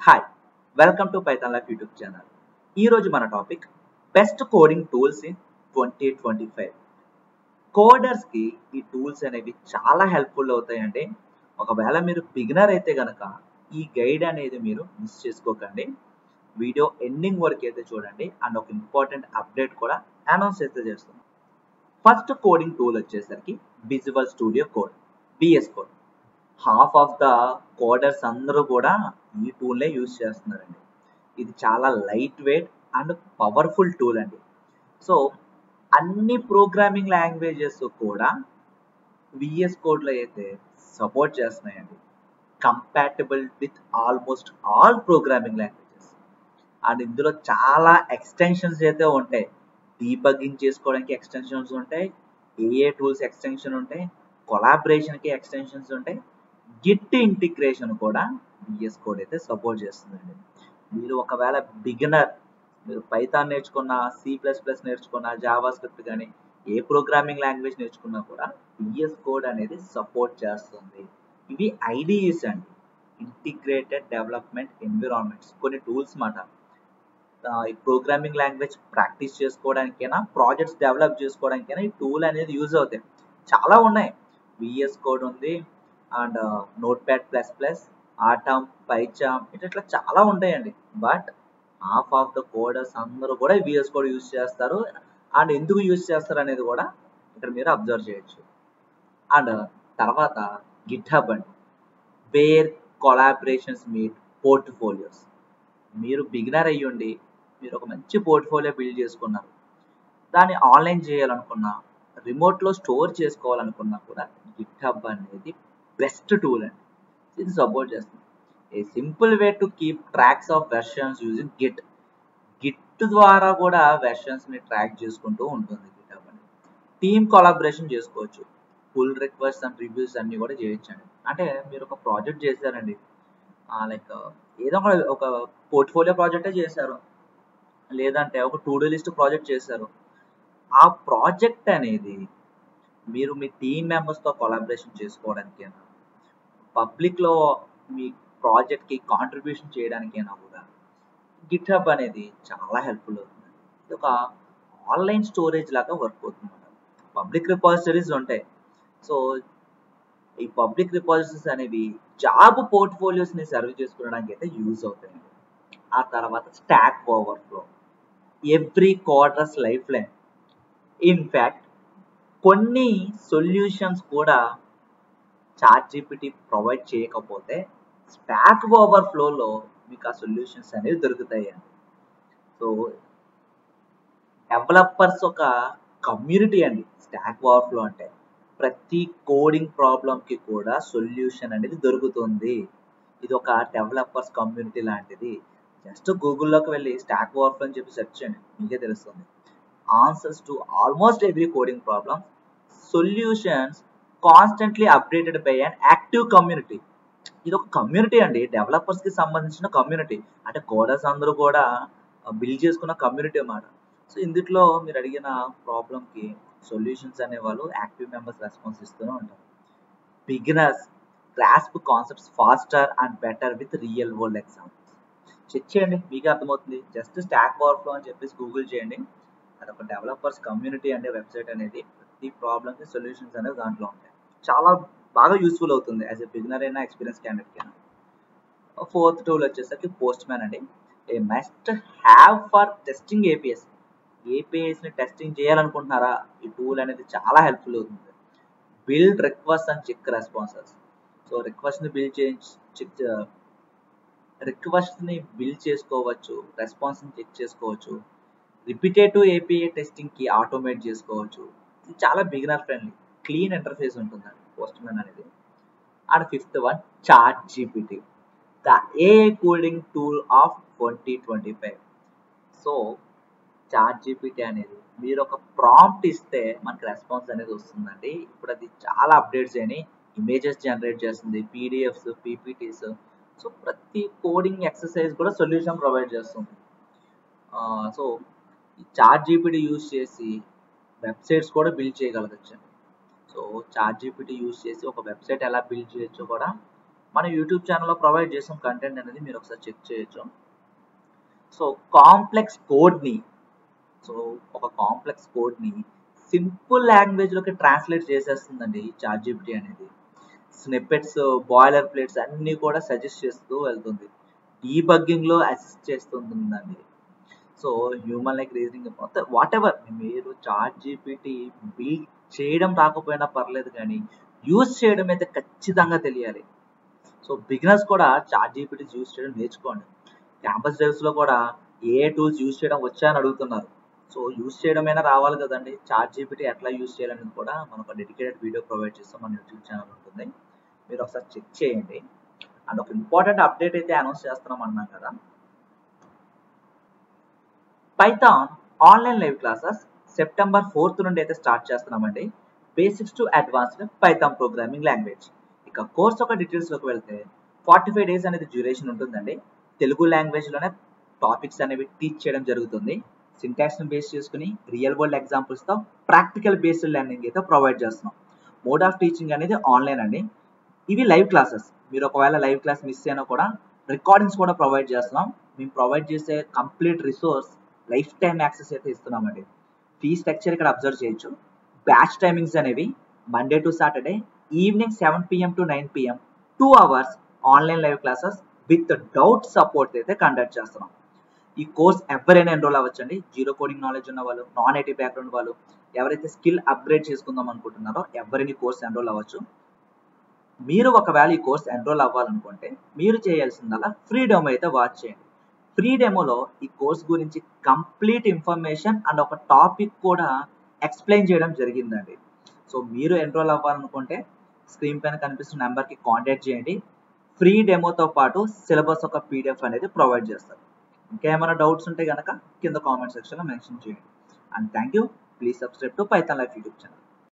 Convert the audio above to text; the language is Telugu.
Hi welcome to Python life YouTube channel. ఈరోజు మన topic best coding tools in 2025. కోడర్స్కి ఈ టూల్స్ అనేవి చాలా హెల్ప్ఫుల్ అవుతాయండి. ఒకవేళ మీరు బిగినర్ అయితే కనుక ఈ గైడ్ అనేది మీరు మిస్ చేసుకోకండి. వీడియో ఎండింగ్ వరకు అయితే చూడండి. అండ్ ఒక ఇంపార్టెంట్ అప్డేట్ కూడా అనౌన్స్ అయితే చేస్తున్నాం. ఫస్ట్ కోడింగ్ టూల్ వచ్చేసరికి visual studio code, VS code. Half of the coders అందరూ కూడా ఈ టూల్నే యూజ్ చేస్తున్నారండి. ఇది చాలా light weight and powerful tool అండి. సో అన్ని ప్రోగ్రామింగ్ లాంగ్వేజెస్ కూడా విఎస్ కోడ్లో అయితే సపోర్ట్ చేస్తున్నాయండి. Compatible with almost all programming languages. And ఇందులో చాలా ఎక్స్టెన్షన్స్ అయితే ఉంటాయి. డీబగ్గింగ్ చేసుకోవడానికి ఎక్స్టెన్షన్స్ ఉంటాయి, ఏఏ టూల్స్ ఎక్స్టెన్షన్ ఉంటాయి, కొలాబరేషన్కి ఎక్స్టెన్షన్స్ ఉంటాయి, గిట్ ఇంటిగ్రేషన్ కూడా విఎస్ కోడ్ అయితే సపోర్ట్ చేస్తుందండి. మీరు ఒకవేళ బిగినర్, మీరు పైథాన్ నేర్చుకున్నా, C++ నేర్చుకున్నా, జావా స్క్రిప్ట్ కానీ ఏ ప్రోగ్రామింగ్ లాంగ్వేజ్ నేర్చుకున్నా కూడా విఎస్ కోడ్ అనేది సపోర్ట్ చేస్తుంది. ఇవి ఐడిఈస్ అండి, ఇంటిగ్రేటెడ్ డెవలప్మెంట్ ఎన్విరాన్మెంట్స్. కొన్ని టూల్స్ మాట ఈ ప్రోగ్రామింగ్ లాంగ్వేజ్ ప్రాక్టీస్ చేసుకోవడానికైనా, ప్రాజెక్ట్స్ డెవలప్ చేసుకోవడానికైనా ఈ టూల్ అనేది యూజ్ అవుతాయి. చాలా ఉన్నాయి. విఎస్ కోడ్ ఉంది, అండ్ Notepad++, ఆటమ్, పైచామ్, ఇట్లా చాలా ఉంటాయండి. But half of the coders అందరూ కూడా విఎస్ కోడ్ యూజ్ చేస్తారు. అండ్ ఎందుకు యూజ్ చేస్తారు అనేది కూడా ఇక్కడ మీరు అబ్జర్వ్ చేయొచ్చు. అండ్ తర్వాత గిట్హబ్ అండి, వేర్ కొలాబరేషన్స్ మీట్ పోర్ట్ఫోలియోస్. మీరు బిగినర్ అయ్యుండి మీరు ఒక మంచి పోర్ట్ఫోలియో బిల్డ్ చేసుకున్నారు, దాన్ని ఆన్లైన్ చేయాలనుకున్నా, రిమోట్లో స్టోర్ చేసుకోవాలనుకున్నా కూడా గిట్హబ్ అనేది బెస్ట్ టూల్ అండి. ఇది సపోర్ట్ చేస్తుంది. ఏ simple way to keep tracks of versions using Git. Git ద్వారా కూడా వెర్షన్స్ని ట్రాక్ చేసుకుంటూ ఉంటుంది గిట్హబ్ అనేది. టీమ్ కొలాబరేషన్ చేసుకోవచ్చు, పుల్ రిక్వెస్ట్ అండ్ రివ్యూస్ అన్నీ కూడా చేయొచ్చండి. అంటే మీరు ఒక ప్రాజెక్ట్ చేశారండి, లైక్ ఏదో ఒక పోర్ట్ఫోలియో ప్రాజెక్టే చేశారు, లేదంటే ఒక టు డూ లిస్ట్ ప్రాజెక్ట్ చేశారు. ఆ ప్రాజెక్ట్ అనేది మీరు మీ టీమ్ మెంబర్స్తో కొలాబరేషన్ చేసుకోవడానికైనా, పబ్లిక్లో మీ ప్రాజెక్ట్కి కాంట్రిబ్యూషన్ చేయడానికైనా కూడా గిట్హబ్ అనేది చాలా హెల్ప్ఫుల్ అవుతుంది. ఇది ఒక ఆన్లైన్ స్టోరేజ్ లాగా వర్క్ అవుతుంది. పబ్లిక్ రిపాజిటరీస్ ఉంటాయి. సో ఈ పబ్లిక్ రిపాజిటరీస్ అనేవి జాబ్ పోర్ట్ఫోలియోస్ని సర్వ్ చేసుకోవడానికి అయితే యూజ్ అవుతాయండి. ఆ తర్వాత stock overflow, every quarters life line. In fact కొన్ని సొల్యూషన్స్ కూడా ChatGPT ప్రొవైడ్ చేయకపోతే స్టాక్ ఓవర్ఫ్లోలో మీకు ఆ సొల్యూషన్స్ అనేవి దొరుకుతాయి అండి. సో డెవలపర్స్ ఒక కమ్యూనిటీ అండి స్టాక్ ఓవర్ఫ్లో అంటే. ప్రతి కోడింగ్ ప్రాబ్లంకి కూడా సొల్యూషన్ అనేది దొరుకుతుంది. ఇది ఒక డెవలపర్స్ కమ్యూనిటీ లాంటిది. జస్ట్ గూగుల్లోకి వెళ్ళి స్టాక్ ఓవర్ఫ్లో అని చెప్పి సెర్చ్ చేయండి, మీకే తెలుస్తుంది. Answers to almost every coding problem, solutions constantly updated by an active community. ఇది ఒక కమ్యూనిటీ అండి, డెవలపర్స్కి సంబంధించిన కమ్యూనిటీ. అంటే కోడర్స్ అందరూ కూడా బిల్డ్ చేసుకున్న కమ్యూనిటీ అన్నమాట. సో ఇందులో మీరు అడిగిన ప్రాబ్లంకి సొల్యూషన్స్ అనేవాళ్ళు యాక్టివ్ మెంబర్స్ రెస్పాన్స్ ఇస్తూనే ఉంటారు. Beginners grasp concepts faster and better with real world examples. Check చేయండి, మీకే అర్థమవుతుంది. జస్ట్ స్టాక్ ఓవర్ఫ్లో అని చెప్పేసి గూగుల్ చేయండి. అదొక డెవలపర్స్ కమ్యూనిటీ అనే వెబ్సైట్ అనేది. ప్రతి ప్రాబ్లమ్కి సొల్యూషన్స్ అనేవి దాంట్లో ఉంటాయి. చాలా బాగా యూస్ఫుల్ అవుతుంది యాజ్ ఎ బిగినర్ అయినా, ఎక్స్పీరియన్స్ క్యాండిడేట్ అయినా. ఫోర్త్ టూల్ వచ్చేసరికి పోస్ట్ మ్యాన్ అండి. A must have for testing APIs. ఏపీఎస్ని టెస్టింగ్ చేయాలనుకుంటున్నారా, ఈ టూల్ అనేది చాలా హెల్ప్ఫుల్ అవుతుంది. Build request and check responses. So రిక్వెస్ట్ని బిల్డ్ చేసుకోవచ్చు, రెస్పాన్స్ని చెక్ చేసుకోవచ్చు, రిపీటేటివ్ ఏపీఐ టెస్టింగ్కి ఆటోమేట్ చేసుకోవచ్చు. ఇది చాలా బిగినర్ ఫ్రెండ్లీ, క్లీన్ ఇంటర్ఫేస్ ఉంటుందండి పోస్ట్ మ్యాన్ అనేది. And fifth one ChatGPT, the AI coding tool of 2025. So ChatGPT అనేది మీరు ఒక ప్రాంప్ట్ ఇస్తే మనకి రెస్పాన్స్ అనేది వస్తుందండి. ఇప్పుడు అది చాలా అప్డేట్స్ అయినాయి. ఇమేజెస్ జనరేట్ చేస్తుంది, పీడిఎఫ్స్, పీపీటీస్. సో ప్రతి కోడింగ్ ఎక్సర్సైజ్ కూడా సొల్యూషన్ ప్రొవైడ్ చేస్తుంది. సో ఈ ChatGPT యూజ్ చేసి వెబ్సైట్స్ కూడా బిల్డ్ చేయగలగచ్చు. సో ChatGPT యూజ్ చేసి ఒక వెబ్సైట్ ఎలా బిల్డ్ చేయొచ్చో కూడా మన యూట్యూబ్ ఛానల్లో ప్రొవైడ్ చేసిన కంటెంట్ అనేది మీరు ఒకసారి చెక్ చేయొచ్చు. సో కాంప్లెక్స్ కోడ్ని ఒక కాంప్లెక్స్ కోడ్ని సింపుల్ లాంగ్వేజ్లోకి ట్రాన్స్లేట్ చేసేస్తుందండి ఈ చాట్‌జీపీటీ అనేది. స్నిప్పెట్స్, బాయిలర్ ప్లేట్స్ అన్నీ కూడా సజెస్ట్ చేస్తూ వెళ్తుంది. డీబగ్గింగ్‌లో అసిస్ట్ చేస్తుందండి. సో హ్యూమన్ లైక్ రీజనింగ్ మొత్తం వాటెవర్ మీరు చాట్‌జీపీటీ బిల్డ్ చేయడం రాకపోయినా పర్లేదు కానీ యూజ్ చేయడం అయితే ఖచ్చితంగా తెలియాలి. సో బిగినర్స్ కూడా చాట్‌జీపీటీ యూజ్ చేయడం నేర్చుకోండి. క్యాంపస్ డ్రైవ్స్‌లో కూడా ఏఐ టూల్స్ యూజ్ చేయడం వచ్చా అని అడుగుతున్నారు. సో యూజ్ చేయడమైనా రావాలి కదండి. చాట్‌జీపీటీ ఎట్లా యూజ్ చేయాలనేది కూడా మనం ఒక డెడికేటెడ్ వీడియో ప్రొవైడ్ చేస్తాం. మన యూట్యూబ్ ఛానల్ ఉంటుంది. మీరు ఒకసారి చెక్ చేయండి. అండ్ ఒక ఇంపార్టెంట్ అప్డేట్ అయితే అనౌన్స్ చేస్తున్నాం అన్నాం కదా. Python online live classes September 4th నుండి అయితే స్టార్ట్ చేస్తున్నామండి. Basics to advanced Python programming language. ఇక కోర్స్ ఒక డీటెయిల్స్లోకి వెళ్తే 45 days అనేది డ్యూరేషన్ ఉంటుందండి. తెలుగు లాంగ్వేజ్లోనే టాపిక్స్ అనేవి టీచ్ చేయడం జరుగుతుంది. సింటాక్స్ని బేస్ చేసుకుని రియల్ వరల్డ్ ఎగ్జాంపుల్స్తో ప్రాక్టికల్ బేస్డ్ లెర్నింగ్ అయితే ప్రొవైడ్ చేస్తున్నాం. మోడ్ ఆఫ్ టీచింగ్ అనేది ఆన్లైన్ అండి. ఇవి లైవ్ క్లాసెస్. మీరు ఒకవేళ లైవ్ క్లాస్ మిస్ అయినా కూడా రికార్డింగ్స్ కూడా ప్రొవైడ్ చేస్తున్నాం. మేము ప్రొవైడ్ చేసే complete resource life time access అయితే ఇస్తున్నామండి. ఫీ స్ట్రక్చర్ ఇక్కడ అబ్జర్వ్ చేయొచ్చు. బ్యాచ్ టైమింగ్స్ అనేవి Monday to Saturday evening 7 PM to 9 PM 2 hours online live classes with doubt support అయితే కండక్ట్ చేస్తున్నాం. ఈ కోర్స్ ఎవరైనా ఎన్రోల్ అవ్వచ్చండి. జీరో కోడింగ్ నాలెడ్జ్ ఉన్న వాళ్ళు, నాన్ ఐటీ బ్యాక్గ్రౌండ్ వాళ్ళు, ఎవరైతే స్కిల్ అప్గ్రేడ్ చేసుకుందాం అనుకుంటున్నారో ఎవరైనా ఈ కోర్స్ ఎన్రోల్ అవ్వచ్చు. మీరు ఒకవేళ ఈ కోర్స్ ఎన్రోల్ అవ్వాలనుకుంటే మీరు చేయాల్సిందల్లా ఫ్రీ డెమో అయితే వాచ్ చేయండి. ఫ్రీ డెమోలో ఈ కోర్స్ గురించి కంప్లీట్ ఇన్ఫర్మేషన్ అండ్ ఒక టాపిక్ కూడా ఎక్స్ప్లెయిన్ చేయడం జరిగిందండి. సో మీరు ఎన్రోల్ అవ్వాలనుకుంటే స్క్రీన్ పైన కనిపిస్తున్న నెంబర్కి కాంటాక్ట్ చేయండి. ఫ్రీ డెమోతో పాటు సిలబస్ ఒక PDF అనేది ప్రొవైడ్ చేస్తారు. ఇంకా ఏమైనా డౌట్స్ ఉంటే కనుక కింద కామెంట్ సెక్షన్లో మెన్షన్ చేయండి. And thank you. Please subscribe to Python life YouTube channel.